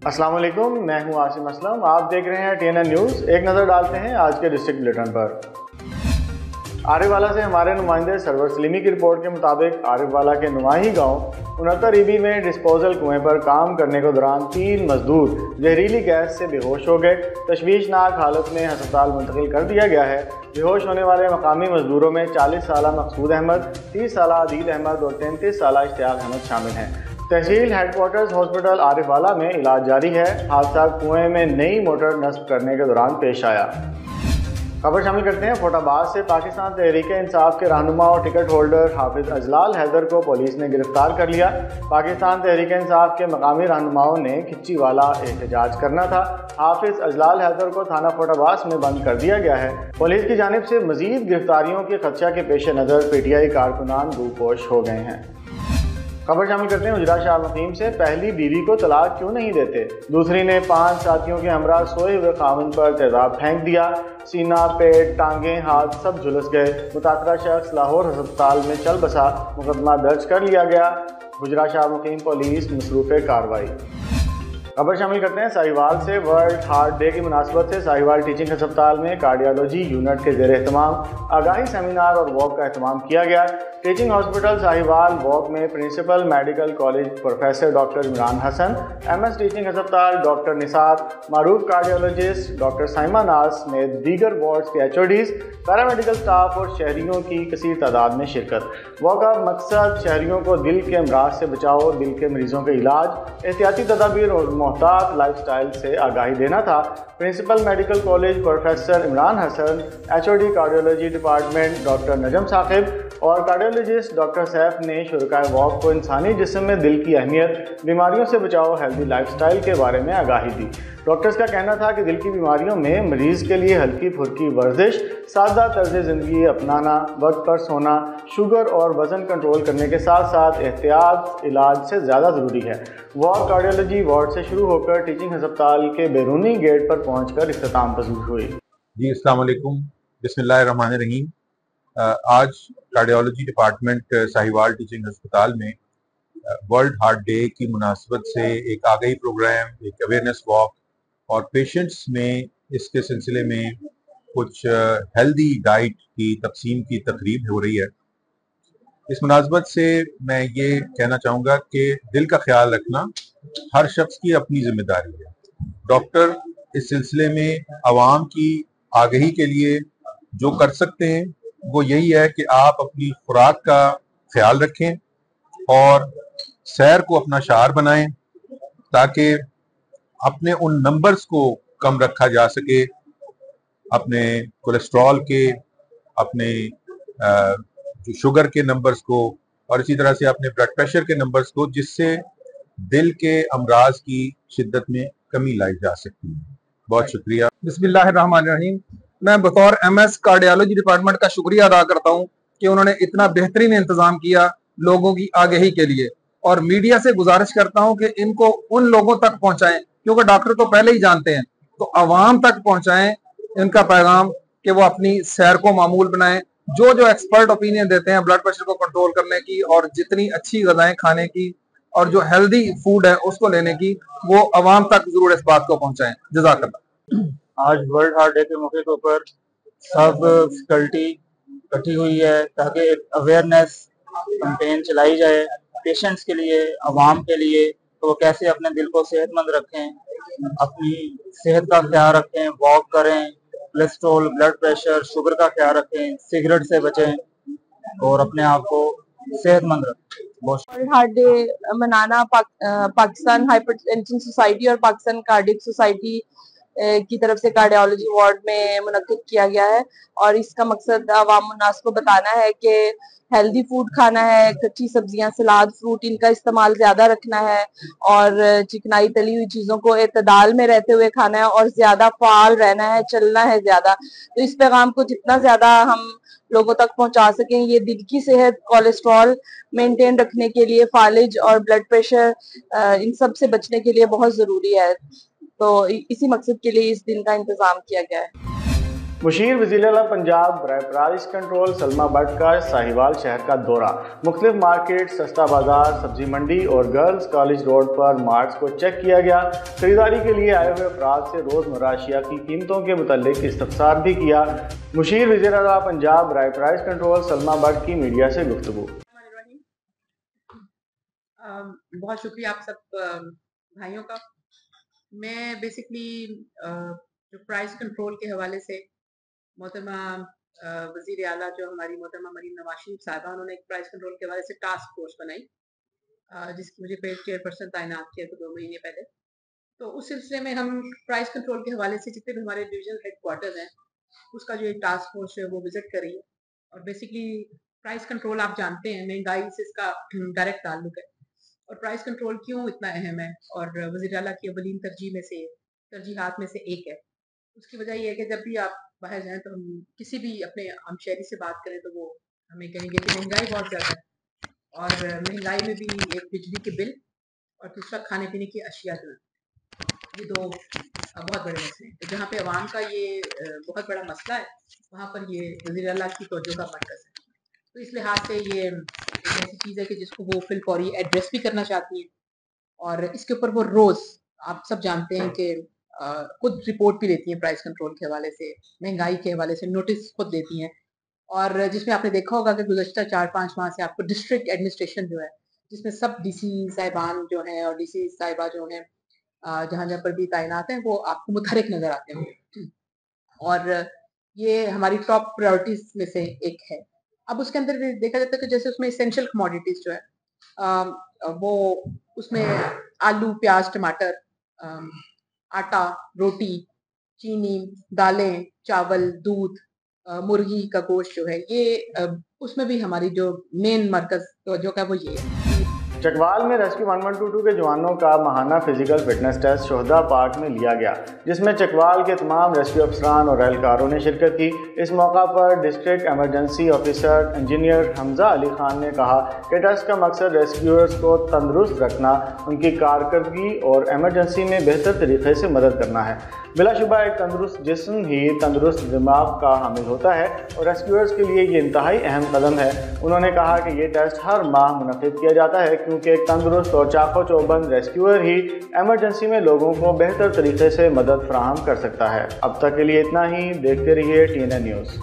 अस्सलाम वालेकुम, मैं हूं आसिम असलम। आप देख रहे हैं TNN न्यूज़। एक नज़र डालते हैं आज के डिस्ट्रिक्ट बुलेटिन पर। आरिफवाला से हमारे नुमाइंदे सरवर सलीमी की रिपोर्ट के मुताबिक आरिफवाला के नुमाही गांव 69 EB में डिस्पोजल कुएं पर काम करने के दौरान 3 मजदूर जहरीली गैस से बेहोश हो गए। तशवीशनाक हालत में हस्पताल मुंतकिल कर दिया गया है। बेहोश होने वाले मकामी मजदूरों में 40 साला मकसूद अहमद, 30 साला आदिल अहमद और 33 साला इश्तियाक अहमद शामिल हैं। तहसील हेडक्वार्टर्स हॉस्पिटल आरिफवाला में इलाज जारी है। हादसा कुएं में नई मोटर नस्ब करने के दौरान पेश आया। खबर शामिल करते हैं फोटाबाद से। पाकिस्तान तहरीक इंसाफ के रहनुमा और टिकट होल्डर हाफिज अजलाल हैदर को पुलिस ने गिरफ्तार कर लिया। पाकिस्तान तहरीक इंसाफ के मकामी रहनुमाओं ने खिच्ची वाला एहतजाज करना था। हाफिज अजलाल हैदर को थाना फोटाबाद में बंद कर दिया गया है। पुलिस की जानिब से मजीद गिरफ्तारियों के खदशा के पेश नज़र PTI कारकुनान रूपोश हो गए हैं। खबर शामिल करते हैं उजरा शाह मुकीम से। पहली बीवी को तलाक क्यों नहीं देते? दूसरी ने 5 साथियों के हमरा सोए हुए खाविंद पर तेजाब फेंक दिया। सीना, पेट, टांगें, हाथ सब झुलस गए। मुतासरा शख्स लाहौर अस्पताल में चल बसा। मुकदमा दर्ज कर लिया गया। उजरा शाह मुकीम पुलिस मसरूफ़ कार्रवाई। खबर शामिल करते हैं साहिवाल से। वर्ल्ड हार्ट डे की मुनासबत से साहिवाल टीचिंग अस्पताल में कार्डियोलॉजी यूनिट के ज़ेर एहतमाम आगाही सेमिनार और वॉक का एहतमाम किया गया। टीचिंग हॉस्पिटल साहिवाल वॉक में principal medical college professor doctor Imran Hasan, MS teaching अस्पताल डॉक्टर निसार, मारूफ कार्डियोलॉजिस्ट डॉक्टर साइमा नाज समेत दीगर वार्ड्स के HODs, पैरामेडिकल स्टाफ और शहरियों की कसीर तादाद में शिरकत। वॉक का मकसद शहरियों को दिल के अमराज से बचाव, दिल के मरीजों के इलाज, एहतियाती तदाबीर और मोहतात लाइफस्टाइल से आगाही देना था। Principal medical college professor Imran Hasan, HOD cardiology department doctor Najam Saqib और कार्डियोलॉजिस्ट डॉक्टर सैफ ने शुरकाए वॉक को इंसानी जिस्म में दिल की अहमियत, बीमारियों से बचाव, हेल्दी लाइफस्टाइल के बारे में आगाही दी। डॉक्टर्स का कहना था कि दिल की बीमारियों में मरीज़ के लिए हल्की फुल्की वर्जिश, सादा तर्ज ज़िंदगी अपनाना, वक्त पर सोना, शुगर और वज़न कंट्रोल करने के साथ साथ एहतियात इलाज से ज़्यादा ज़रूरी है। वॉक कार्डियोलॉजी वार्ड से शुरू होकर टीचिंग अस्पताल के बैरूनी गेट पर पहुँचकर इख्तिताम पजीर हुई। जी अस्सलाम वालेकुम, बिस्मिल्लाहिर्रहमानिर्रहीम। आज कार्डियोलॉजी डिपार्टमेंट साहिवाल टीचिंग अस्पताल में वर्ल्ड हार्ट डे की मुनासबत से एक आगाही प्रोग्राम, एक अवेयरनेस वॉक और पेशेंट्स में इसके सिलसिले में कुछ हेल्दी डाइट की तकसीम की तकरीब हो रही है। इस मुनासबत से मैं ये कहना चाहूँगा कि दिल का ख्याल रखना हर शख्स की अपनी जिम्मेदारी है। डॉक्टर इस सिलसिले में आवाम की आगाही के लिए जो कर सकते हैं वो यही है कि आप अपनी खुराक का ख्याल रखें और सैर को अपना शार बनाएं ताकि अपने उन नंबर्स को कम रखा जा सके, अपने कोलेस्ट्रॉल के, अपने जो शुगर के नंबर्स को और इसी तरह से अपने ब्लड प्रेशर के नंबर्स को, जिससे दिल के अमराज की शिद्दत में कमी लाई जा सकती है। बहुत शुक्रिया। बिस्मिल्लाहिर्रहमानिर्रहीम। मैं बतौर MS कार्डियोलॉजी डिपार्टमेंट का शुक्रिया अदा करता हूं कि उन्होंने इतना बेहतरीन इंतजाम किया लोगों की आगाही के लिए, और मीडिया से गुजारिश करता हूं कि इनको उन लोगों तक पहुंचाएं, क्योंकि डॉक्टर तो पहले ही जानते हैं, तो आवाम तक पहुंचाएं इनका पैगाम कि वो अपनी सैर को मामूल बनाएं। जो जो एक्सपर्ट ओपिनियन देते हैं ब्लड प्रेशर को कंट्रोल करने की और जितनी अच्छी गजाएं खाने की और जो हेल्दी फूड है उसको लेने की, वो आवाम तक जरूर इस बात को पहुंचाएं। जज़ाकल्लाह। आज वर्ल्ड हार्ट डे के मौके के ऊपर सब फैकल्टी इकट्ठी हुई है ताकि एक अवेयरनेस कैंपेन चलाई जाए पेशेंट्स के लिए, आवाम के लिए, तो वो कैसे अपने दिल को सेहतमंद रखें, अपनी सेहत का ख्याल रखें, वॉक करें, कोलेस्ट्रॉल, ब्लड प्रेशर, शुगर का ख्याल रखें, सिगरेट से बचें और अपने आप को सेहतमंद रखें। वर्ल्ड हार्ट डे मनाना पाकिस्तान हाइपरटेंशन सोसाइटी और पाकिस्तान कार्डियक सोसाइटी की तरफ से कार्डियोलॉजी वार्ड में मुनक्किद किया गया है, और इसका मकसद अवाम उन्नास को बताना है कि हेल्दी फूड खाना है, कच्ची सब्जियां, सलाद, फ्रूट, इनका इस्तेमाल ज्यादा रखना है और चिकनाई तली हुई चीजों को एतदाल में रहते हुए खाना है और ज्यादा फाल रहना है, चलना है ज्यादा। तो इस पैगाम को जितना ज्यादा हम लोगों तक पहुंचा सकें, ये दिल की सेहत, कोलेस्ट्रॉल मेंटेन रखने के लिए, फालिज और ब्लड प्रेशर, इन सब से बचने के लिए बहुत जरूरी है। तो इसी मकसद के लिए इस दिन का इंतजाम किया गया है। مشیر وزیر اعلیٰ پنجاب برائے پرائس کنٹرول سلما بٹ کا ساہیوال شہر کا دورہ، مختلف مارکیٹ، سستا بازار، سبزی منڈی اور گرلز کالج روڈ پر مارٹس کو چیک کیا گیا۔ خریداری کے لیے آئے ہوئے افراد سے روزمرہ اشیاء کی قیمتوں کے متعلق استفسار بھی کیا۔ مشیر وزیر اعلیٰ پنجاب برائے پرائس کنٹرول سلما بٹ کی میڈیا سے گفتگو۔ بہت شکریہ آپ سب بھائیوں کا۔ میں بیسکلی جو پرائس کنٹرول کے حوالے سے محترمہ وزیر اعلیٰ جو ہماری محترمہ مریم نواز شریف صاحبہ، انہوں نے ایک پرائس کنٹرول کے حوالے سے ٹاسک فورس بنائی، جس کی مجھے چیئرپرسن تعینات کیا تھا 2 مہینے پہلے۔ تو اس سلسلے میں ہم پرائس کنٹرول کے حوالے سے جتنے بھی ہمارے ڈویژنل ہیڈ کوارٹرز ہیں، اس کا جو ایک ٹاسک فورس ہے وہ وزٹ کر رہی ہے۔ اور بیسکلی پرائس کنٹرول آپ جانتے ہیں مہنگائی سے اس کا ڈائریکٹ تعلق ہے، اور پرائس کنٹرول کیوں اتنا اہم ہے اور وزیر اعلیٰ کی اولین ترجیحات میں سے ایک ہے۔ اس کی وجہ یہ ہے کہ جب بھی آپ باہر جائیں تو ہم کسی بھی اپنے ہم شہری سے بات کریں تو وہ ہمیں کہیں گے کہ مہنگائی بہت زیادہ ہے، اور مہنگائی میں بھی ایک بجلی کے بل اور دوسرا کھانے پینے کی اشیاء جو ہیں، یہ 2 بہت بڑے مسئلے ہیں۔ جہاں پہ عوام کا یہ بہت بڑا مسئلہ ہے، وہاں پر یہ وزیر اعلیٰ کی توجہ کا مرکز ہے۔ تو اس لحاظ سے یہ ایک ایسی چیز ہے کہ جس کو وہ فی الفوری ایڈریس بھی کرنا چاہتی ہیں، اور اس کے اوپر وہ روز آپ سب جانتے ہیں کہ خود رپورٹ بھی دیتی ہیں پرائس کنٹرول کے حوالے سے، مہنگائی کے حوالے سے نوٹس خود دیتی ہیں، اور جس میں آپ نے دیکھا ہوگا کہ گزشتہ 4-5 ماہ سے آپ کو ڈسٹرکٹ ایڈمنسٹریشن جو ہے، جس میں سب ڈی سی صاحبان جو ہیں اور ڈی سی صاحبہ جو ہیں جہاں جہاں پر بھی تعینات ہیں، وہ آپ کو متحرک نظر آتے ہیں، اور یہ ہماری ٹاپ پرائورٹیز میں سے ایک ہے۔ اب اس کے اندر دیکھا جاتا ہے کہ جیسے اس میں اسینشل کموڈیٹیز جو ہے وہ اس میں آلو، پیاز، ٹماٹر، آٹا، روٹی، چینی، دالیں، چاول، دودھ، مرغی کا گوشت جو ہے، یہ اس میں بھی ہماری جو مین مرکز توجہ کا وہ یہ ہے۔ چکوال میں ریسکیو 1122 کے جوانوں کا ماہانہ فزیکل فٹنس ٹیسٹ شہداء پارک میں لیا گیا، جس میں چکوال کے تمام ریسکیو افسران اور اہلکاروں نے شرکت کی۔ اس موقع پر district emergency officer engineer Hamza Ali Khan نے کہا کہ ٹیسٹ کا مقصد ریسکیورز کو تندرست رکھنا، ان کی کارکردگی اور ایمرجنسی میں بہتر طریقے سے مدد کرنا ہے۔ بلا شبہ ایک تندرست جسم ہی تندرست دماغ کا حامل ہوتا ہے، اور ریسکیورز کے لیے یہ انتہائی اہم قدم ہے۔ انہوں نے کہا کہ یہ ٹیسٹ ہر ماہ منعقد کیا جاتا ہے، کیونکہ ایک تندرست اور چاق و چوبند ریسکیور ہی ایمرجنسی میں لوگوں کو بہتر طریقے سے مدد فراہم کر سکتا ہے۔ اب تک کے لیے اتنا ہی، دیکھتے رہیے TNN نیوز۔